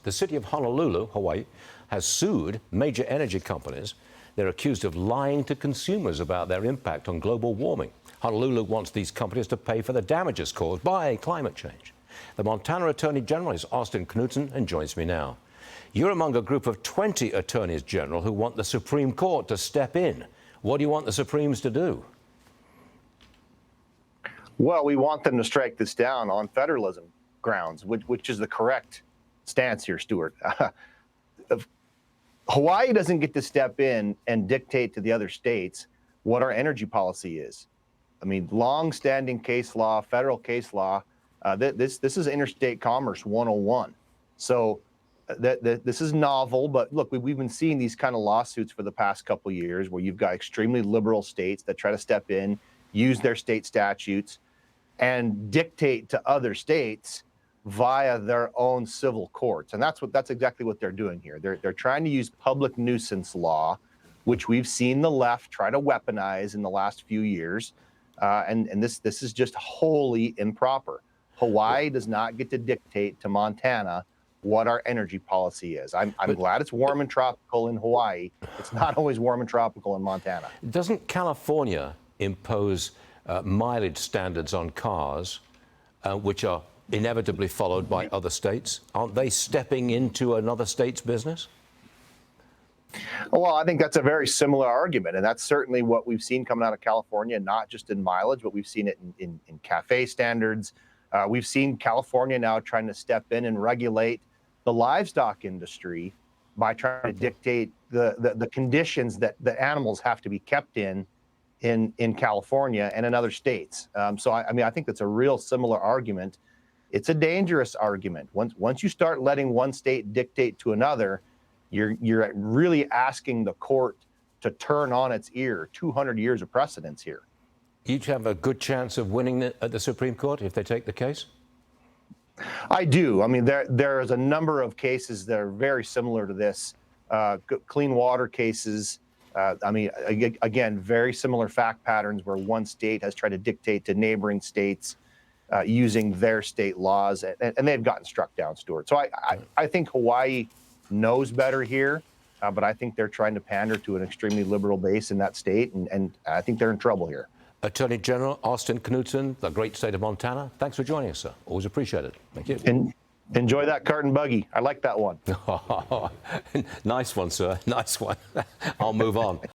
The city of Honolulu, Hawaii, has sued major energy companies. They're accused of lying to consumers about their impact on global warming. Honolulu wants these companies to pay for the damages caused by climate change. The Montana Attorney General is Austin Knudsen and joins me now. You're among a group of 20 attorneys general who want the Supreme Court to step in. What do you want the Supremes to do? Well, we want them to strike this down on federalism grounds, which is the correct stance here, Stuart. Hawaii doesn't get to step in and dictate to the other states what our energy policy is. I mean, long-standing case law, federal case law, this is interstate commerce 101. So this is novel, but look, we've been seeing these kind of lawsuits for the past couple of years where you've got extremely liberal states that try to step in, use their state statutes, and dictate to other states via their own civil courts. And that's exactly what they're doing here. They're trying to use public nuisance law, which we've seen the left try to weaponize in the last few years. And this is just wholly improper. Hawaii does not get to dictate to Montana what our energy policy is. I'm glad it's warm and tropical in Hawaii. It's not always warm and tropical in Montana. Doesn't California impose mileage standards on cars, which are inevitably followed by other states? Aren't they stepping into another state's business? Well, I think that's a very similar argument, and that's certainly what we've seen coming out of California, not just in mileage, but we've seen it in CAFE standards. We've seen California now trying to step in and regulate the livestock industry by trying to dictate the conditions that the animals have to be kept in California and in other states. So I mean, I think that's a real similar argument. It's a dangerous argument. Once you start letting one state dictate to another, you're really asking the court to turn on its ear. 200 years of precedence here. You have a good chance of winning at the Supreme Court if they take the case? I do. I mean, there is a number of cases that are very similar to this. Clean water cases. I mean, again, very similar fact patterns where one state has tried to dictate to neighboring states using their state laws, and they've gotten struck down, Stuart. So I think Hawaii knows better here, but I think they're trying to pander to an extremely liberal base in that state, and I think they're in trouble here. Attorney General Austin Knudsen, the great state of Montana, thanks for joining us, sir. Always appreciate it. Thank you. And enjoy that cart and buggy. I like that one. Nice one, sir. Nice one. I'll move on.